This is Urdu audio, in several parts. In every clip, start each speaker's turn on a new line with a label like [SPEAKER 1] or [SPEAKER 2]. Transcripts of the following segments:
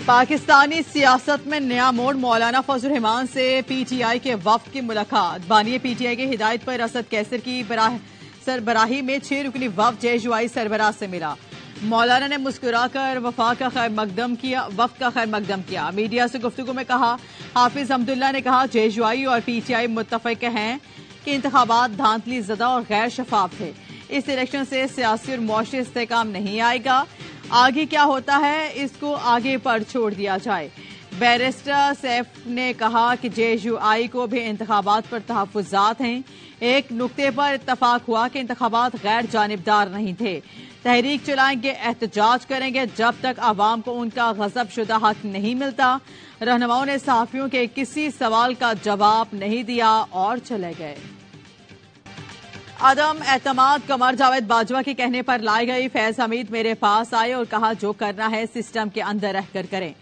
[SPEAKER 1] پاکستانی سیاست میں نیا موڑ، مولانا فضل الرحمان سے پی ٹی آئی کے وفد کی ملاقات۔ بانی پی ٹی آئی کی ہدایت پر اسد کیسر کی سربراہی میں 6 رکنی وفد جے یو آئی سربراہ سے ملا۔ مولانا نے مسکرا کر وفد کا خیر مقدم کیا۔ میڈیا سے گفتگو میں کہا، حافظ حمداللہ نے کہا جے یو آئی اور پی ٹی آئی متفق ہیں کہ انتخابات دھاندلی زدہ اور غیر شفاف تھے۔ اس الیکشن سے سیاسی اور معاشی استحکام نہیں آئے گا۔ آگے کیا ہوتا ہے اس کو آگے پر چھوڑ دیا جائے۔ بیرسٹر سیف نے کہا کہ جے یو آئی کو بھی انتخابات پر تحفظات ہیں۔ ایک نقطے پر اتفاق ہوا کہ انتخابات غیر جانبدار نہیں تھے۔ تحریک چلائیں گے، احتجاج کریں گے جب تک عوام کو ان کا غصب شدہ حق نہیں ملتا۔ رہنماؤں نے صحافیوں کے کسی سوال کا جواب نہیں دیا اور چلے گئے۔ عدم اعتماد قمر جاوید باجوہ کے کہنے پر لائی گئی فیض حمید میرے پاس آئے اور کہا جو کرنا ہے سسٹم کے اندر رہ کر کریں۔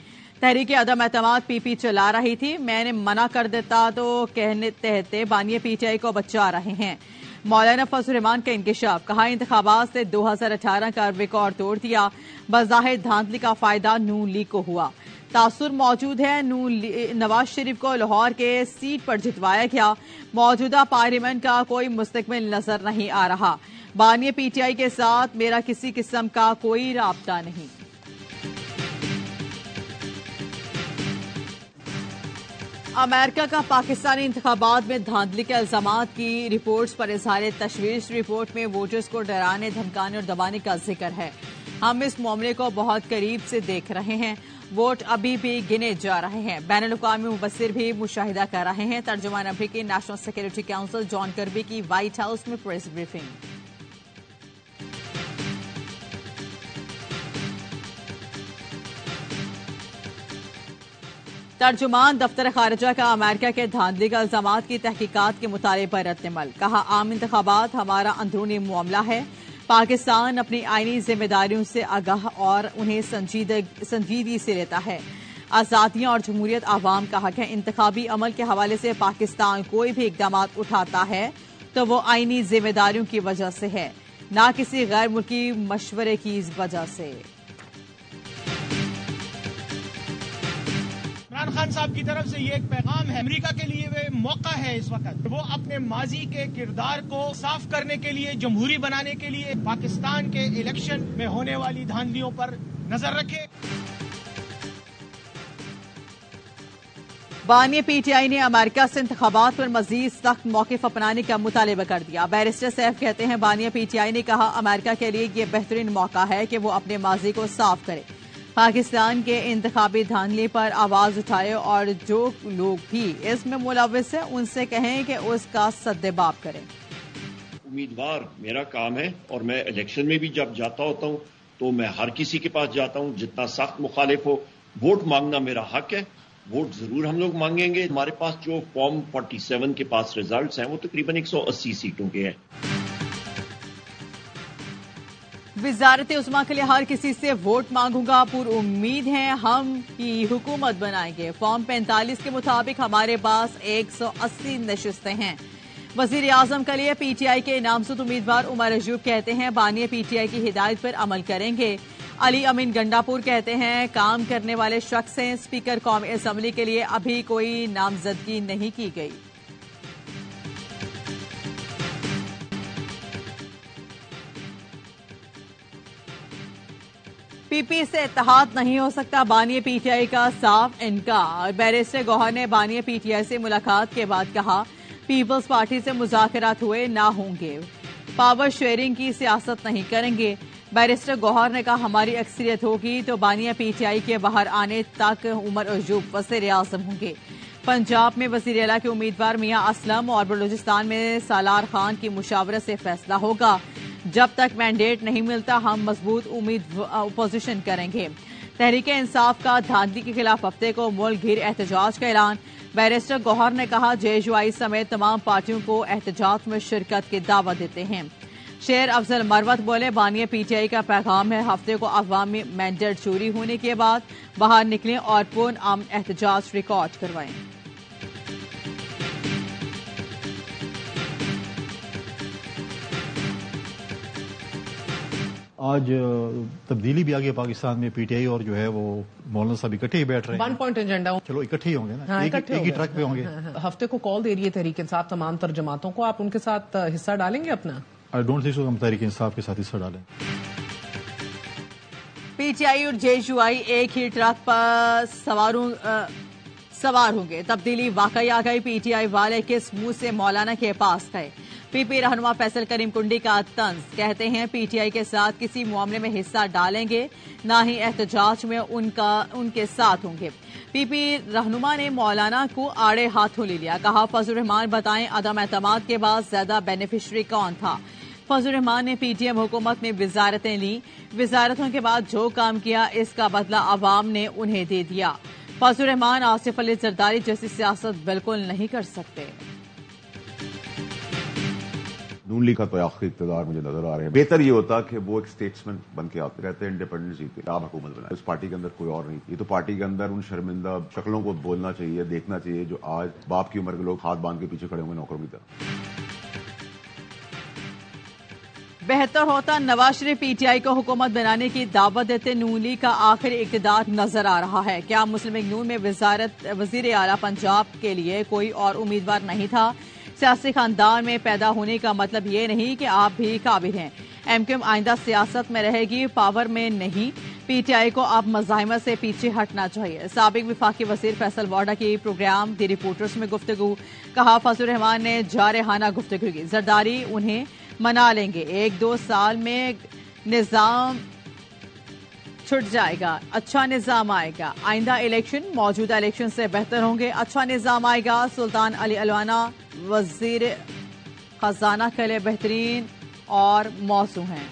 [SPEAKER 1] تحریک عدم اعتماد پی پی چلا رہی تھی، میں نے منع کر دیتا تو کہتے بانی پی ٹی آئی کو بچا رہے ہیں۔ مولانا فضل الرحمان کا انکشاف، کہا انتخابات سے 2018 کا ریکارڈ توڑ دیا، بظاہر دھاندلی کا فائدہ نون لیگ کو ہوا۔ تاثر موجود ہے، نواز شریف کو لاہور کے سیٹ پر جتوایا گیا، موجودہ پارلیمنٹ کا کوئی مستقبل نظر نہیں آ رہا۔ بانی پی ٹی آئی کے ساتھ میرا کسی قسم کا کوئی رابطہ نہیں۔ امریکہ کا پاکستانی انتخابات میں دھاندلی کے الزامات کی رپورٹس پر اظہار تشویش۔ رپورٹ میں ووٹرز کو ڈرانے، دھمکانے اور دبانے کا ذکر ہے۔ ہم اس معاملے کو بہت قریب سے دیکھ رہے ہیں، ووٹ ابھی بھی گنے جا رہے ہیں۔ بین الاقوامی مبصر بھی مشاہدہ کر رہے ہیں۔ ترجمان امریکی نیشنل سیکورٹی کونسل جان کربی کی وائٹ ہاؤس میں پریس بریفنگ۔ ترجمان دفتر خارجہ کا امریکہ کے دھاندلی کے الزامات کی تحقیقات کے مطالبے پر رد عمل، کہا عام انتخابات ہمارا اندرونی معاملہ ہے۔ پاکستان اپنی آئینی ذمہ داریوں سے آگاہ اور انہیں سنجیدگی سے لیتا ہے۔ آزادیاں اور جمہوریت عوام کا حق ہے۔ انتخابی عمل کے حوالے سے پاکستان کوئی بھی اقدامات اٹھاتا ہے تو وہ آئینی ذمہ داریوں کی وجہ سے ہے، نہ کسی غیر ملکی مشورے کی وجہ سے۔
[SPEAKER 2] عمران خان صاحب کی طرف سے یہ ایک پیغام ہے، امریکہ کے لیے وہ موقع ہے اس وقت وہ اپنے ماضی کے کردار کو صاف کرنے کے لیے، جمہوری بنانے کے لیے پاکستان کے الیکشن میں ہونے والی دھاندلیوں پر نظر رکھے۔
[SPEAKER 1] بانی پی ٹی آئی نے امریکہ سے انتخابات پر مزید سخت موقف اپنانے کا مطالبہ کر دیا۔ بیرسٹر سیف کہتے ہیں بانی پی ٹی آئی نے کہا امریکہ کے لیے یہ بہترین موقع ہے کہ وہ اپنے ماضی کو صاف کرے، پاکستان کے انتخابی دھاندلی پر آواز اٹھائے اور جو لوگ بھی اس میں ملوث ہیں ان سے کہیں کہ اس کا سدباب کریں۔
[SPEAKER 3] امیدوار میرا کام ہے اور میں الیکشن میں بھی جب جاتا ہوتا ہوں تو میں ہر کسی کے پاس جاتا ہوں، جتنا سخت مخالف ہو۔ ووٹ مانگنا میرا حق ہے، ووٹ ضرور ہم لوگ مانگیں گے۔ ہمارے پاس جو فارم 47 کے پاس ریزلٹس ہیں وہ تقریباً 180 سیٹوں کے ہیں۔
[SPEAKER 1] وزارت عظمیٰ کے لیے ہر کسی سے ووٹ مانگوں گا، پر امید ہے ہم کی حکومت بنائیں گے۔ فارم 45 کے مطابق ہمارے پاس 180 نشستیں ہیں۔ وزیر اعظم کے لیے پی ٹی آئی کے نامزد امیدوار عمر ایوب کہتے ہیں بانی پی ٹی آئی کی ہدایت پر عمل کریں گے۔ علی امین گنڈاپور کہتے ہیں کام کرنے والے شخص ہیں، اسپیکر قومی اسمبلی کے لیے ابھی کوئی نامزدگی نہیں کی گئی۔ پی پی سے اتحاد نہیں ہو سکتا، بانی پی ٹی آئی کا صاف انکار۔ بیرسٹر گوہر نے بانی پی ٹی آئی سے ملاقات کے بعد کہا پیپلز پارٹی سے مذاکرات ہوئے نہ ہوں گے، پاور شیئرنگ کی سیاست نہیں کریں گے۔ بیرسٹر گوہر نے کہا ہماری اکثریت ہوگی تو بانی پی ٹی آئی کے باہر آنے تک عمر ایوب وزیر اعظم ہوں گے۔ پنجاب میں وزیر اعلیٰ کے امیدوار میاں اسلم اور بلوچستان میں سالار خان کی مشاورت سے فیصلہ ہوگا۔ جب تک مینڈیٹ نہیں ملتا ہم مضبوط اپوزیشن کریں گے۔ تحریک انصاف کا دھاندلی کے خلاف ہفتے کو ملک گیر احتجاج کا اعلان۔ بیرسٹر گوہر نے کہا جے یو آئی سمیت تمام پارٹیوں کو احتجاج میں شرکت کی دعوت دیتے ہیں۔ شیر افضل مروت بولے بانی پی ٹی آئی کا پیغام ہے ہفتے کو عوامی مینڈیٹ چوری ہونے کے بعد باہر نکلیں اور پرامن احتجاج ریکارڈ کروائیں۔
[SPEAKER 4] آج تبدیلی بھی آ گئی پاکستان میں، پی ٹی آئی اور جو ہے وہ مولانا صاحب اکٹھے ہی بیٹھ رہے ہیں.
[SPEAKER 5] 1 پوائنٹ ایجنڈا،
[SPEAKER 4] چلو اکٹھے ہی ہوں گے نا، ایک ہی ٹرک پہ ہوں گے.
[SPEAKER 5] ہفتے کو کال دے رہی ہے تحریک انصاف تمام تر جماعتوں کو، آپ ان کے ساتھ حصہ ڈالیں گے اپنا؟
[SPEAKER 4] آئی ڈونٹ تھنک سو ہم تحریک انصاف کے ساتھ حصہ ڈالیں.
[SPEAKER 1] پی ٹی آئی اور جے یو آئی ایک ہی ٹرک پر سوار ہوں گے. تبدیلی واقعی آ گئی. پی ٹی آئی والے کس منہ سے مولانا کے پاس گئے؟ پی پی رہنما فیصل کریم کنڈی کا طنز. کہتے ہیں پی ٹی آئی کے ساتھ کسی معاملے میں حصہ ڈالیں گے، نہ ہی احتجاج میں ان کے ساتھ ہوں گے. پی پی رہنما نے مولانا کو آڑے ہاتھوں لے لیا. کہا فضل الرحمان بتائیں عدم اعتماد کے بعد زیادہ بینیفیشری کون تھا؟ فضل الرحمان نے پی ٹی ایم حکومت میں وزارتیں لی، وزارتوں کے بعد جو کام کیا اس کا بدلہ عوام نے انہیں دے دیا. فضل الرحمان آصف علی زرداری جیسی سیاست بالکل نہیں کر سکتے.
[SPEAKER 6] نون لیگ کا تو آخری اقتدار مجھے نظر آ رہے ہیں. بہتر یہ ہوتا کہ وہ ایک اسٹیٹسمین بن کے آتے رہتے ہیں، انڈیپینڈنٹ جیتے آپ حکومت بنائے. اس پارٹی کے اندر کوئی اور نہیں. یہ تو پارٹی کے اندر ان شرمندہ شکلوں کو بولنا چاہیے، دیکھنا چاہیے جو آج باپ کی عمر کے لوگ ہاتھ باندھ کے پیچھے کھڑے ہوں گے نوکروں کی طرح.
[SPEAKER 1] بہتر ہوتا Nawaz Sharif P T I کو حکومت بنانے کی دعوت دیتے. نون لیگ کا آخری اقتدار نظر آ رہا ہے. کیا مسلم لیگ نون میں وزیر اعلیٰ پنجاب کے لیے کوئی اور امیدوار نہیں تھا؟ سیاسی خاندان میں پیدا ہونے کا مطلب یہ نہیں کہ آپ بھی قابل ہیں. ایم کیو ایم آئندہ سیاست میں رہے گی، پاور میں نہیں. پی ٹی آئی کو اب مزاحمت سے پیچھے ہٹنا چاہیے. سابق وفاقی وزیر فیصل واڈا کی پروگرام دی رپورٹرز میں گفتگو. کہا فضل الرحمان نے جارحانہ گفتگو کی. زرداری انہیں منا لیں گے. 1-2 سال میں نظام چھٹ جائے گا، اچھا نظام آئے گا. آئندہ الیکشن موجودہ الیکشن سے بہتر ہوں گے، اچھا نظام آئے گا. سلطان علی الوانا وزیر خزانہ کے لیے بہترین اور موزوں ہیں.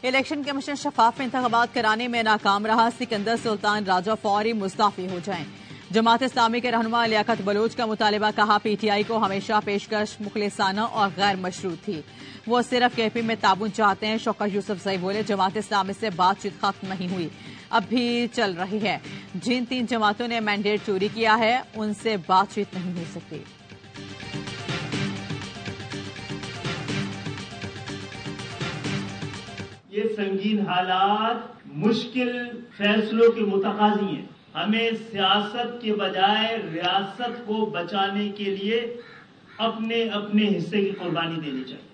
[SPEAKER 1] الیکشن کمیشن شفاف انتخابات کرانے میں ناکام رہا. سکندر سلطان راجہ فوری مستعفی ہو جائیں. جماعت اسلامی کے رہنما لیاقت بلوچ کا مطالبہ. کہا پی ٹی آئی کو ہمیشہ پیشکش مخلصانہ اور غیر مشروط تھی، وہ صرف کے پی میں تعاون چاہتے ہیں. شوکت یوسف زئی بولے جماعت اسلامی سے بات چیت ختم نہیں ہوئی، اب بھی چل رہی ہے. جن 3 جماعتوں نے مینڈیٹ چوری کیا ہے ان سے بات چیت نہیں ہو سکتی.
[SPEAKER 7] یہ سنگین حالات مشکل فیصلوں کے متقاضی ہیں. ہمیں سیاست کے بجائے ریاست کو بچانے کے لیے اپنے حصے کی قربانی دینی چاہیے.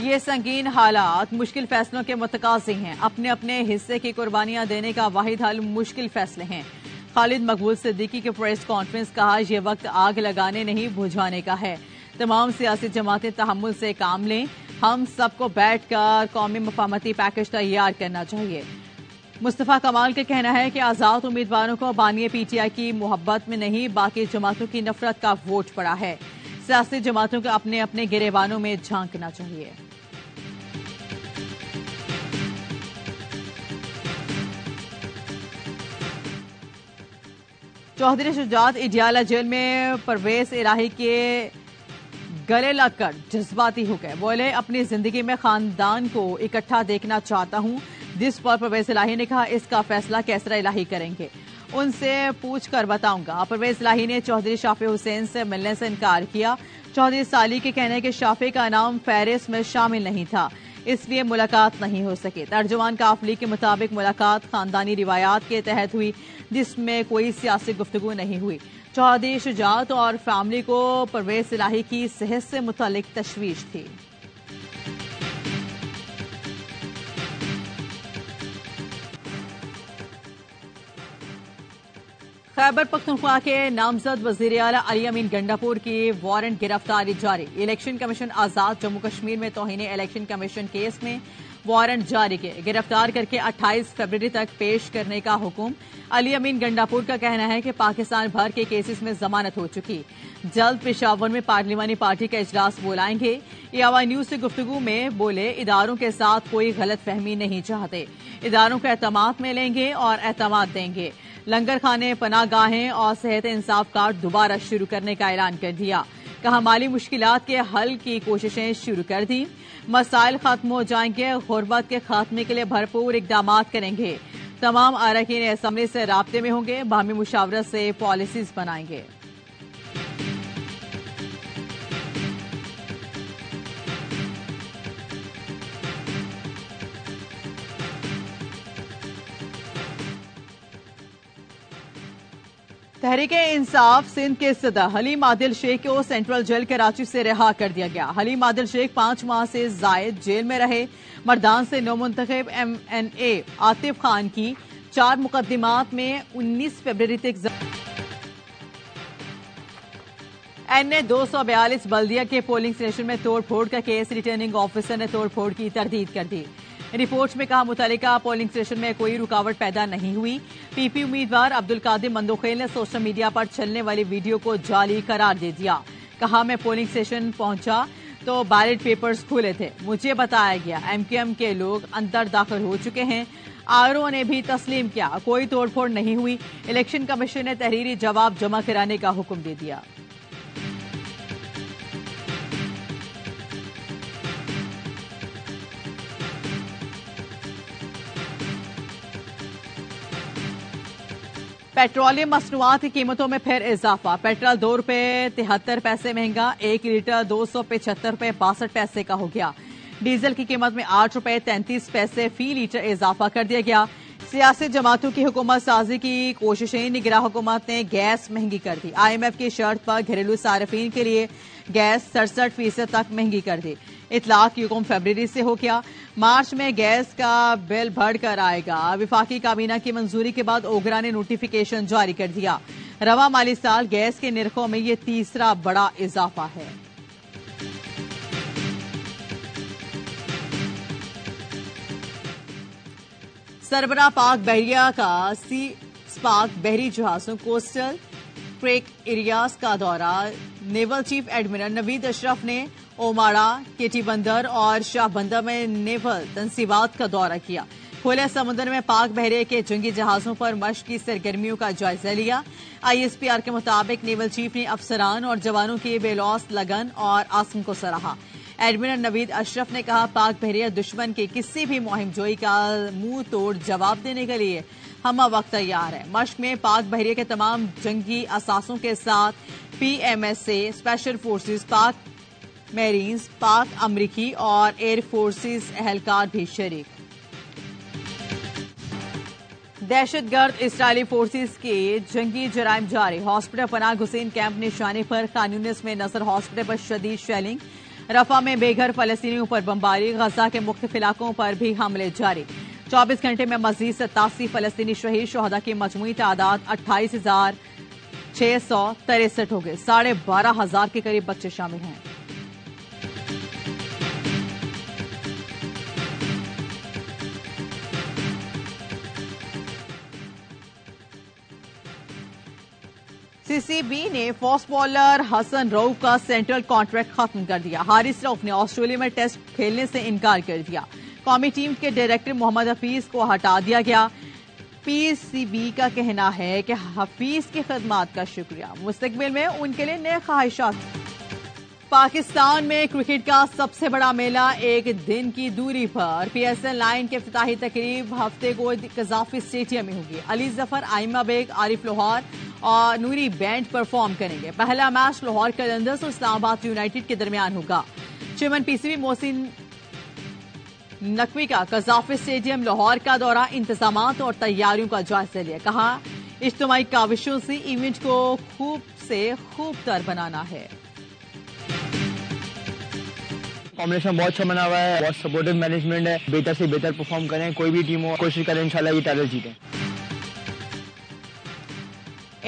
[SPEAKER 1] یہ سنگین حالات مشکل فیصلوں کے متقاضی ہیں. اپنے حصے کی قربانیاں دینے کا واحد حل مشکل فیصلے ہیں. خالد مقبول صدیقی کی پریس کانفرنس. کہا یہ وقت آگ لگانے نہیں بجھانے کا ہے. تمام سیاسی جماعتیں تحمل سے کام لیں. ہم سب کو بیٹھ کر قومی مفاہمتی پیکج تیار کرنا چاہیے. مصطفیٰ کمال کا کہنا ہے کہ آزاد امیدواروں کو بانی پی ٹی آئی کی محبت میں نہیں باقی جماعتوں کی نفرت کا ووٹ پڑا ہے. سیاسی جماعتوں کو اپنے گریبانوں میں جھانکنا چاہیے. چودھری شجاعت اڈیالہ جیل میں پرویز الہی کے گلے لگ کر جذباتی ہو گئے. بولے اپنی زندگی میں خاندان کو اکٹھا دیکھنا چاہتا ہوں، جس پر پرویز الہی نے کہا اس کا فیصلہ کیسرا الہی کریں گے، ان سے پوچھ کر بتاؤں گا. پرویز الہی نے چودھری شافی حسین سے ملنے سے انکار کیا. چودھری سالی کے کہنے کہ شافی کا نام فہرست میں شامل نہیں تھا، اس لیے ملاقات نہیں ہو سکی. ترجمان کافلی کے مطابق ملاقات خاندانی روایات کے تحت ہوئی، جس میں کوئی سیاسی گفتگو نہیں ہوئی. چودھری شجاعت اور فیملی کو پرویز الہی کی صحت سے متعلق تشویش تھی. خیبر پختونخوا کے نامزد وزیر اعلیٰ علی امین گنڈاپور کی وارنٹ گرفتاری جاری. الیکشن کمیشن آزاد جموں کشمیر میں توہین الیکشن کمیشن کیس میں وارنٹ جاری کے گرفتار کر کے 28 فروری تک پیش کرنے کا حکم. علی امین گنڈاپور کا کہنا ہے کہ پاکستان بھر کے کیسز میں ضمانت ہو چکی، جلد پشاور میں پارلیمانی پارٹی کا اجلاس بلائیں گے. ایوا نیوز سے گفتگو میں بولے اداروں کے ساتھ کوئی غلط فہمی نہیں چاہتے، اداروں کو اعتماد میں لیں گے اور اعتماد دیں گے. لنگر خانے، پناہ گاہیں اور صحت انصاف کارڈ دوبارہ شروع کرنے کا اعلان کر دیا. کہا مالی مشکلات کے حل کی کوششیں شروع کر دی، مسائل ختم ہو جائیں گے. غربت کے خاتمے کے لیے بھرپور اقدامات کریں گے. تمام اراکین اسمبلی سے رابطے میں ہوں گے، باہمی مشاورت سے پالیسیز بنائیں گے. تحریک انصاف سندھ کے صدر حلیم عادل شیخ کو سینٹرل جیل کراچی سے رہا کر دیا گیا. حلیم عادل شیخ 5 ماہ سے زائد جیل میں رہے. مردان سے نو منتخب MNA عاطف خان کی 4 مقدمات میں 19 فروری تک NA 242 بلدیہ کے پولنگ اسٹیشن میں توڑ پھوڑ کا کیس. ریٹرننگ آفیسر نے توڑ پھوڑ کی تردید کر دی. رپورٹ میں کہا متعلقہ پولنگ اسٹیشن میں کوئی رکاوٹ پیدا نہیں ہوئی. PP امیدوار عبدالقادر مندوخیل نے سوشل میڈیا پر چلنے والی ویڈیو کو جعلی قرار دے دیا. کہا میں پولنگ اسٹیشن پہنچا تو بیلٹ پیپرز کھلے تھے. مجھے بتایا گیا MQM کے لوگ اندر داخل ہو چکے ہیں. RO نے بھی تسلیم کیا. کوئی توڑ پھوڑ نہیں ہوئی. الیکشن کمیشن نے تحریری جواب جمع کرانے کا حکم دے دیا. پیٹرولیم مصنوعات کی قیمتوں میں پھر اضافہ. پیٹرول 2 روپے 73 پیسے مہنگا. 1 لیٹر 275 روپے 62 پیسے کا ہو گیا. ڈیزل کی قیمت میں 8 روپے 33 پیسے فی لیٹر اضافہ کر دیا گیا. سیاسی جماعتوں کی حکومت سازی کی کوششیں. نگراں حکومت نے گیس مہنگی کر دی. IMF کی شرط پر گھریلو صارفین کے لیے گیس 67% تک مہنگی کر دی. اطلاق کی حکم فروری سے ہو گیا. مارچ میں گیس کا بل بڑھ کر آئے گا. وفاقی کابینہ کی منظوری کے بعد اوگرا نے نوٹیفیکیشن جاری کر دیا. رواں مالی سال گیس کے نرخوں میں یہ تیسرا بڑا اضافہ ہے. سربراہ پاک بحریہ کا سپاک بحری جہازوں کوسٹل کریک ایریاز کا دورہ. نیول چیف ایڈمرل نوید اشرف نے اوماڑا، کیٹی بندر اور شاہ بندر میں نیول تنصیبات کا دورہ کیا. کھلے سمندر میں پاک بحریہ کے جنگی جہازوں پر مشق کی سرگرمیوں کا جائزہ لیا. ISPR کے مطابق نیول چیف نے افسران اور جوانوں کی بے لوث لگن اور عزم کو سراہا. ایڈمرل نوید اشرف نے کہا پاک بحریہ دشمن کی کسی بھی مہم جوئی کا منہ توڑ جواب دینے کے لیے ہمہ وقت تیار ہے. مشق میں پاک بحریہ کے تمام جنگی اثاثوں کے ساتھ PMSA، اسپیشل فورسز، پاک میرینز، پاک امریکی اور ایئر فورسز اہلکار بھی شریک. دہشت گرد اسرائیلی فورسز کے جنگی جرائم جاری. ہاسپٹل پناہ گزین کیمپ نشانے پر. خان یونس میں نصر ہاسپٹل پر شدید شیلنگ. رفح میں بے گھر فلسطینیوں پر بمباری. غزہ کے مختلف علاقوں پر بھی حملے جاری. 24 گھنٹے میں مزید 87 فلسطینی شہید. شہداء کی مجموعی تعداد 28,663 ہو گئے. 12,500 کے قریب بچے شامل ہیں. CCB نے فاسٹ بالر حسن رؤف کا سینٹرل کانٹریکٹ ختم کر دیا. حارث رؤف نے آسٹریلیا میں ٹیسٹ کھیلنے سے انکار کر دیا. قومی ٹیم کے ڈائریکٹر محمد حفیظ کو ہٹا دیا گیا. PCB کا کہنا ہے کہ حفیظ کی خدمات کا شکریہ. مستقبل میں ان کے لیے نئے خواہشات. پاکستان میں کرکٹ کا سب سے بڑا میلہ ایک دن کی دوری پر. PSL 9 کی افتتاحی تقریب ہفتے کو قذافی اسٹیڈیم میں ہوگی. علی ظفر، آئمہ بیگ، عارف لوہار اور نوری بینڈ پرفارم کریں گے. پہلا میچ لاہور قلندرز اور اسلام آباد یونائیٹڈ کے درمیان ہوگا. چیئرمین PCB محسن نقوی کا قذافی اسٹیڈیم لاہور کا دورہ. انتظامات اور تیاریوں کا جائزہ لیا. کہا اجتماعی کاوشوں سے ایونٹ کو خوب سے خوب تر بنانا ہے.
[SPEAKER 8] کمبینیشن بہت اچھا بنا ہوا ہے. بہت سپورٹو مینجمنٹ ہے. بہتر سے بہتر پرفارم کریں. کوئی بھی ٹیم ہو کوشش کریں انشاءاللہ یہ ٹائٹل جیتیں.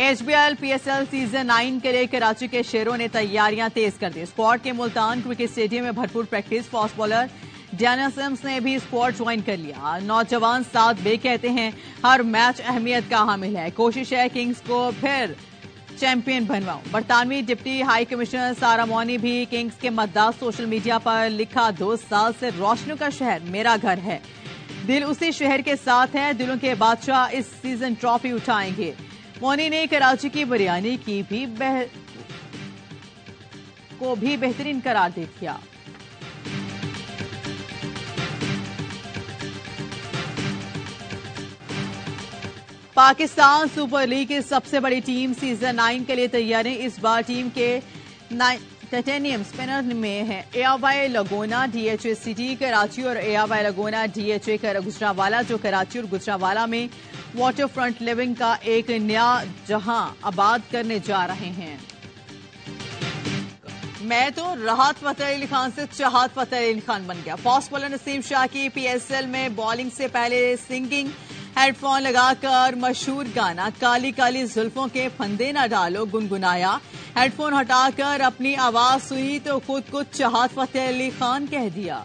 [SPEAKER 1] HBL PSL سیزن 9 کے لیے کراچی کے شیروں نے تیاریاں تیز کر دی. اسکواڈ کے ملتان کرکٹ اسٹیڈیم میں بھرپور practice. Fast bowler Diana Sims نے بھی اسکواڈ جوائن کر لیا. نوجوان ساتھ بے کہتے ہیں ہر میچ اہمیت کا حامل ہے. کوشش ہے کنگز کو پھر چیمپئن بنواؤں. برطانوی ڈپٹی ہائی کمشنر سارا مونی بھی کنگز کے مداح. سوشل میڈیا پر لکھا 2 سال سے روشنیوں کا شہر میرا گھر ہے. دل اسی شہر کے ساتھ ہے. دلوں کے بادشاہ اس سیزن ٹرافی اٹھائیں گے. مونی نے کراچی کی بریانی کو بھی بہترین قرار دے دیا. پاکستان سپر لیگ کی سب سے بڑی ٹیم سیزن 9 کے لیے تیاری. اس بار ٹیم کے ٹائٹینیم اسپنر میں ہیں AY Laguna DHA city Karachi اور AY لگونا DHA گجرانوالہ جو کراچی اور گجرانوالہ میں واٹر فرنٹ لیونگ کا ایک نیا جہاں آباد کرنے جا رہے ہیں۔ میں تو راحت فتح علی خان سے چاہت فتح علی خان بن گیا۔ فاسٹ بالر نسیم شاہ کی پی ایس ایل میں بالنگ سے پہلے سنگنگ ہیڈ فون لگا کر مشہور گانا کالی کالی زلفوں کے پھندے نہ ڈالو گنگنایا۔ ہیڈ فون ہٹا کر اپنی آواز سنی تو خود کو چاہت فتح علی خان کہہ دیا۔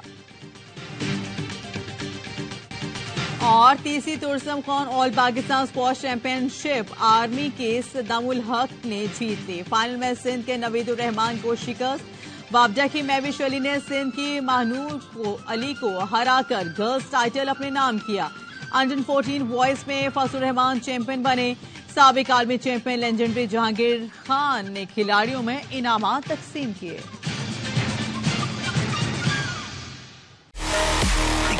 [SPEAKER 1] اور تیسری تورسم خان آل پاکستان اسکواش چیمپئن شپ آرمی کے صدام الحق نے جیت لی۔ فائنل میں سندھ کے نوید الرحمان کو شکست۔ وابڈا کی مہوش علی نے سندھ کی مہنور علی کو ہرا کر گرلز ٹائٹل اپنے نام کیا۔ انڈر 14 بوائز میں فضل الرحمان چیمپئن بنے۔ سابق عالمی چیمپئن لیجنڈری جہانگیر خان نے کھلاڑیوں میں انعامات تقسیم کیے۔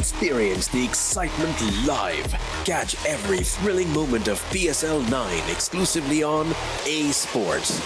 [SPEAKER 9] Experience the excitement live. Catch every thrilling moment of PSL 9 exclusively on A Sports.